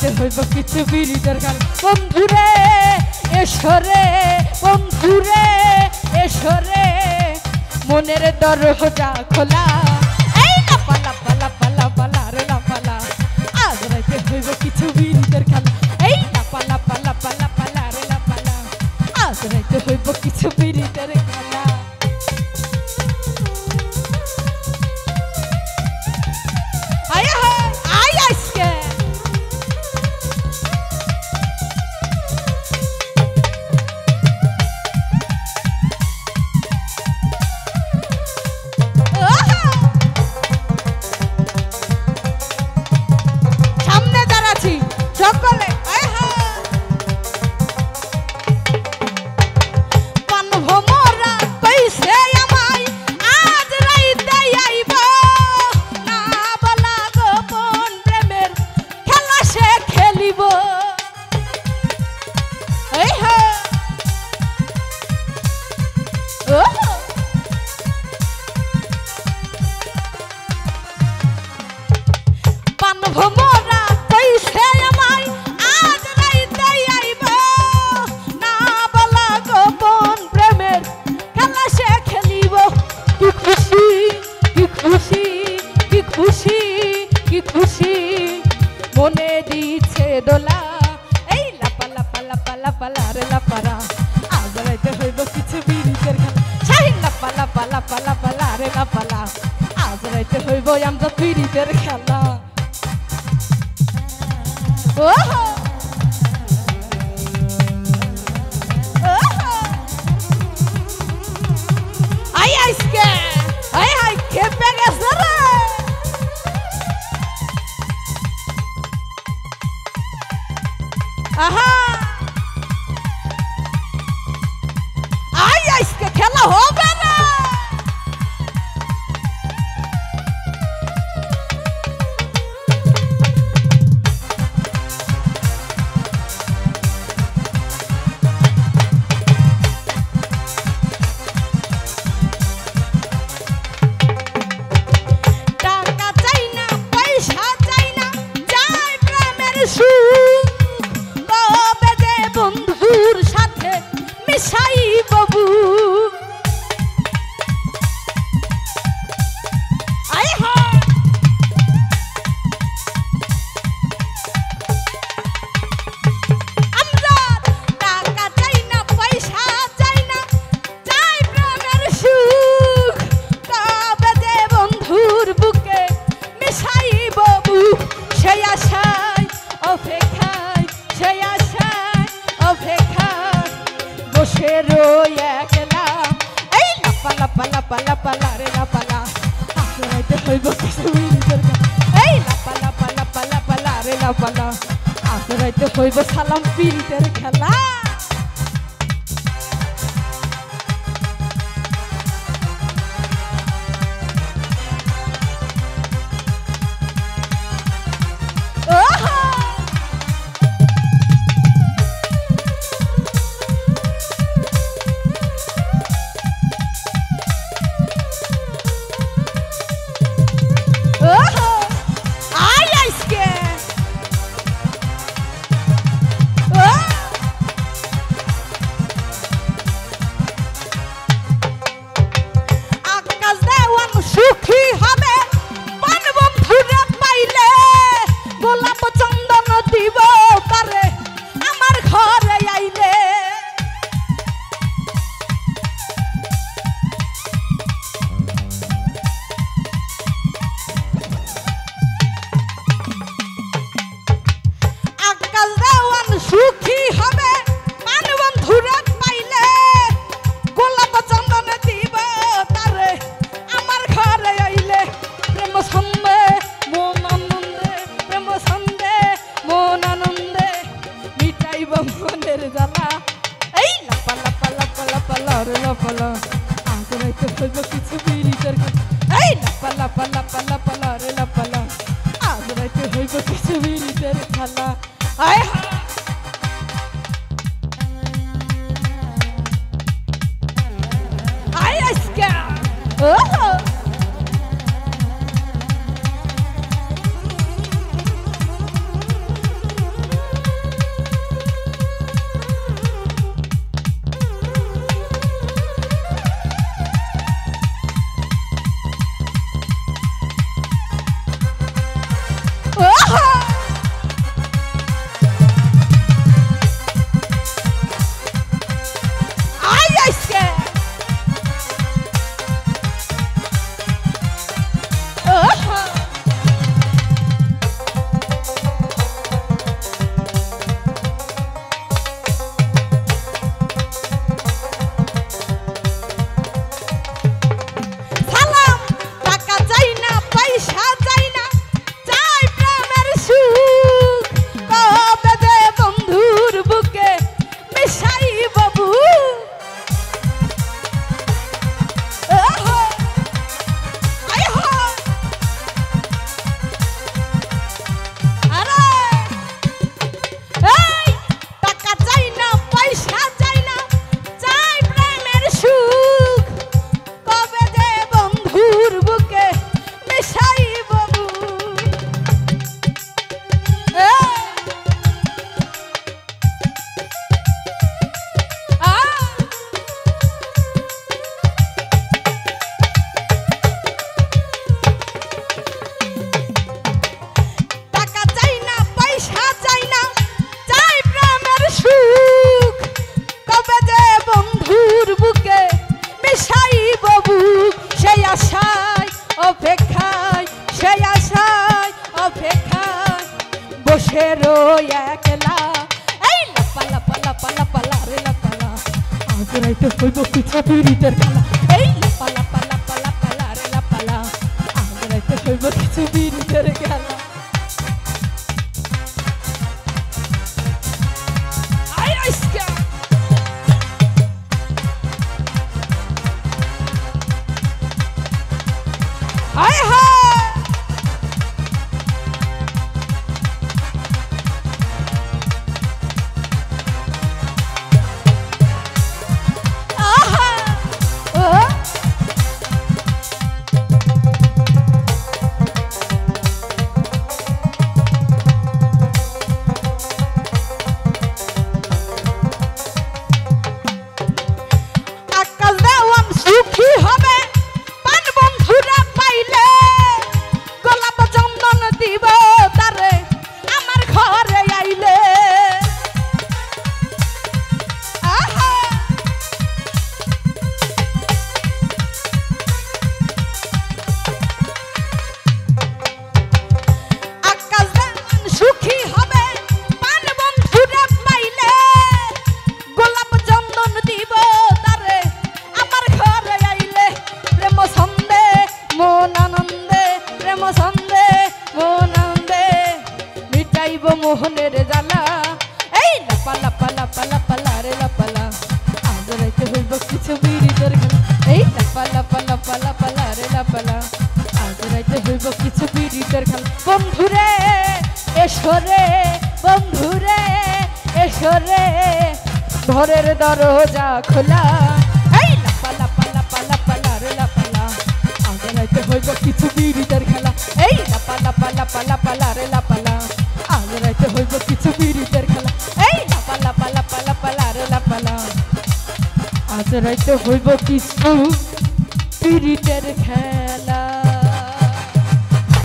রাইতে হইব কিছু বিরিদের গান বন্ধুরে এসরে বন্ধুরে এসরে মনের দরজা খোলা এই লাপা লাপা লাপা লাপা লারে লাপা লা আজ রাইতে হইব কিছু বিরিদের গান এই লাপা লাপা লাপা লাপা লারে লাপা লা আজ রাইতে হইব কিছু বিরিদের খেলা মনে দিচ্ছে দোলা এই লাপা লাপা লাপা লাপা লারে লাপারা আজ রাইতে হইব কিছু বিরিদের খেলা শাহিন লাপা লাপা লাপা লাপা লারে লাপালা আজ রাইতে হইব আমরা বিরিদের খেলা ওহো আই আইসকে আই হাই খেপে গেছে রে আহা আই আজকে খেলা হবে না টাকা চাই না পয়সা চাই না চাই প্রেমের সুখ বন্ধুর সাথে মিশাই বাবু আয় হ্যাঁ আমরা টাকা চাই না পয়সা চাই না চাই প্রেমের সুখ তবে যে বন্ধুর বুকে মিশাই বাবু সেই আশায় অপেক্ষায় সেই আশায় অপেক্ষা বসে রই একলা এই লাপা লাপা লাপা লাপা লারে লাপা লা আজ রাইতে হইব কিছু বিরিদের গান এই লাপা লাপা লাপা লাপা লারে লাপা লা আজ রাইতে হইব সালাম বিরিদের খেলা সুখী হবে পান বন্ধুরে পাইলে গোলাপ চন্দন দিব তারে আমার ঘরে আইলে আকাশ দেওয়ান সুখী হবে পান বন্ধুরে পাইলে গোলাপ চন্দন দিব তারে আমার ঘরে আইলে প্রেম ছন্দে মন আনন্দে প্রেম ছন্দে মন আনন্দে মিটাইব মনের জ্বালা এই লাপা লাপা লাপা লাপা লারে লাপা লা আজ রাইতে হইব কিছু বিরিদের গান এই লাপা লাপা লাপা লাপা লারে লাপা লা আজ রাইতে হইব কিছু বিরিদের খেলা আয় আয় আজকে ওহো বসে রই একলা এই লাপা লাপা লাপা লাপা লারে লাপালা আজ রাইতে হইব কিছু বিরিতের খেলা এই লাপা লাপা লাপা লাপা লারে লাপালা আজ রাইতে হইব কিছু বিরিতের খেলা আই আইসকা আয় হা মোহনের জ্বালা এই লাপা লাপা লাপা লাপা লারে লাপালা আজ রাইতে হইব কিছু বিরিতের খেলা এই লাপা লাপা লাপা লাপা লারে লাপালা আজ রাইতে হইব কিছু বিরিতের খেলা বন্ধুরে এসরে বন্ধুরে এসরে ঘরের দরজা খোলা এই লাপা লাপা লাপা লাপা লারে লাপালা আজ রাইতে হইব কিছু বিরিতের খেলা এই লাপা লাপা লাপা লাপা লারে লাপালা আজ রাইতে হইব কিছু বিরিতের খেলা এই লাপা লাপা লাপা লাপা লারে লাপালা আজ রাইতে হইব কিছু বিরিতের খেলা।